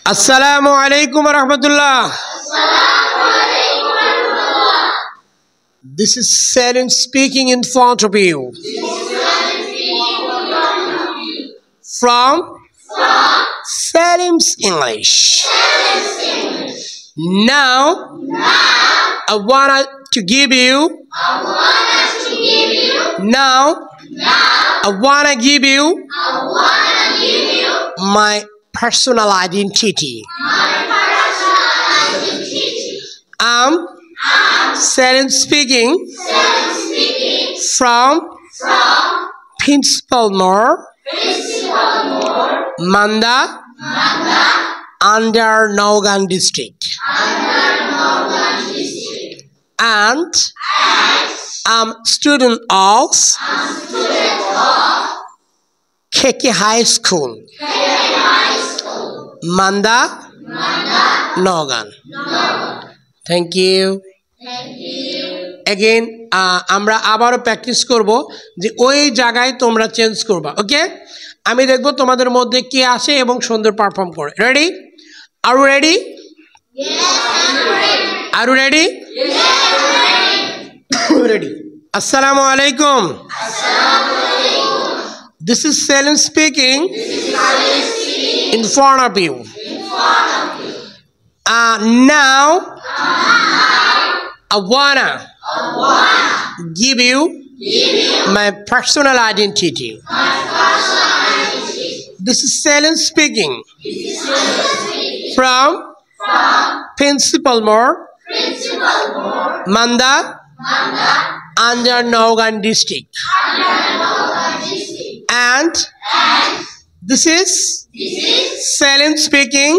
Assalamu alaikum wa rahmatullah. This is Salim speaking in front of you. From Salim's English. Now I wanna to give you. Now I wanna give you my personal identity. I'm Salim speaking from Principal More, Manda, under Naugan district. And I'm student of KK High School, Manda, Naugan. Thank you. Again, আমরা আবারও practice করব যে ওই জায়গায় তোমরা change করবা। ওকে, আমি দেখব তোমাদের মধ্যে কে আসে এবং সুন্দর পারফর্ম করে। Ready? Are you ready? Are you ready? Ready. আসসালামু আলাইকুম। This is Salim speaking in front of you. Now I wanna give you my personal identity. This is Salim speaking from Principal More, Manda, under Naugan district. And this is Salim speaking,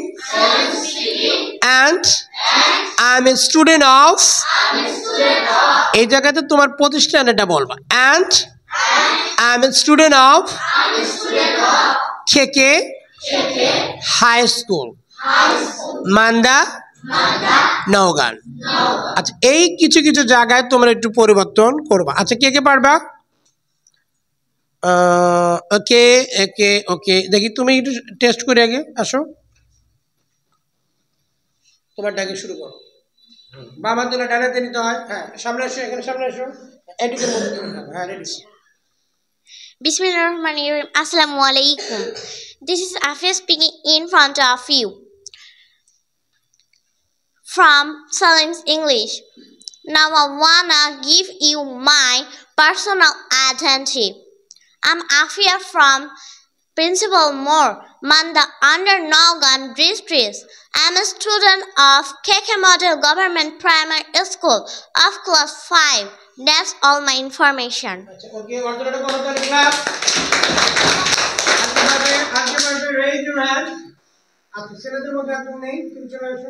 and I'm a student of. এই জায়গাতে তোমার প্রতিষ্ঠান এটা বলবা। And I'm a student of KK High School, Manda, Naugan. আচ্ছা, এই কিছু কিছু জায়গায় তোমরা একটু পরিবর্তন করবা। আচ্ছা, কে কে পারবা? ওকে ওকে ওকে, দেখি তুমি একটু টেস্ট করে আগে আসো। তোমারটাকে শুরু করো। বাবার জন্য ডানাতে নিতে হয়। হ্যাঁ, সামনে আসো, এখানে সামনে আসো। এদিকের মধ্যে তুমি থাকো। হ্যাঁ, ready. Bismillahirrahmanirrahim. Assalamu alaikum. This is Afia speaking in front of you. From Salim's English. Now I wanna give you my personal identity. I'm Afia from Principal More, Manda, under Naugan district. I'm a student of KK Model Government Primary School of class 5. That's all my information. Okay, order করো তাহলে class. আজকে raise your hand. আচ্ছা, ছেলেদের মধ্যে একদম নেই, তুমি চলে আসো।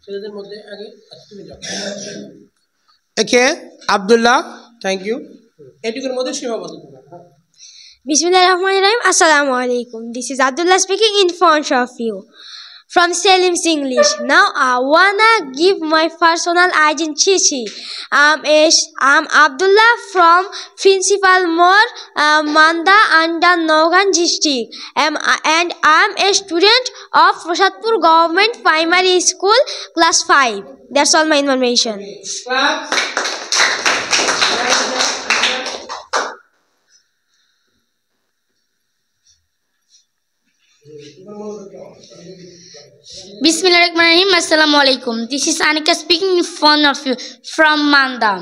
ছেলেদের মধ্যে আগে আচ্ছা তুমি যাও। ওকে, আব্দুল্লাহ, থ্যাংক ইউ। এটুকুর মধ্যে সীমাবদ্ধ তোমরা। Bismillahirrahmanirrahim. Assalamu alaikum. This is Abdullah speaking in front of you. From Salim's English. Now I wanna give my personal identity. I'm Abdullah from Principal More, Manda, under Naugan district. And I'm a student of Roshatpur Government Primary School, class 5. That's all my information. Bismillahirrahmanirrahim. Assalamu alaikum. This is Anika speaking in front of you from Manda.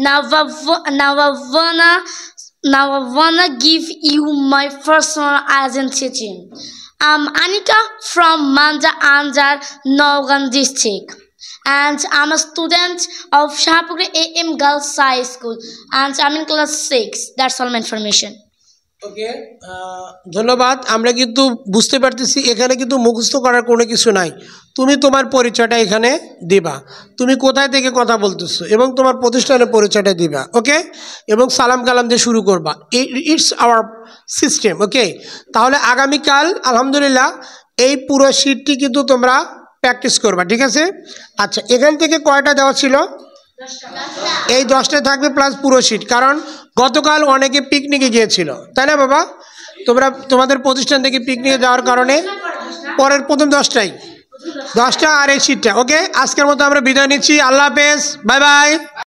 Now I wanna give you my personal identity. I'm Anika from Manda under Naugan district. And I'm a student of Shahpuri AM Girls High School. And I'm in class 6. That's all my information. ওকে, ধন্যবাদ। আমরা কিন্তু বুঝতে পারতেছি এখানে কিন্তু মুখস্থ করার কোনো কিছু নাই। তুমি তোমার পরিচয়টা এখানে দিবা, তুমি কোথায় থেকে কথা বলতেছো এবং তোমার প্রতিষ্ঠানের পরিচয়টা দিবা। ওকে, এবং সালাম কালাম দিয়ে শুরু করবা। It's hour system. ওকে, তাহলে আগামীকাল আলহামদুলিল্লাহ এই পুরো শীটটি কিন্তু তোমরা প্র্যাকটিস করবা। ঠিক আছে? আচ্ছা, এখান থেকে কয়টা দেওয়া ছিল? এই 10টা থাকবে প্লাস পুরো শীট, কারণ গতকাল অনেকে পিকনিকে গিয়েছিল, তাই না বাবা? তোমরা তোমাদের প্রতিষ্ঠান থেকে পিকনিকে যাওয়ার কারণে পরের প্রথম 10টাই 10টা আর এই শীটটা। ওকে, আজকের মতো আমরা বিদায় নিচ্ছি। আল্লাহ হাফেজ, বাই বাই।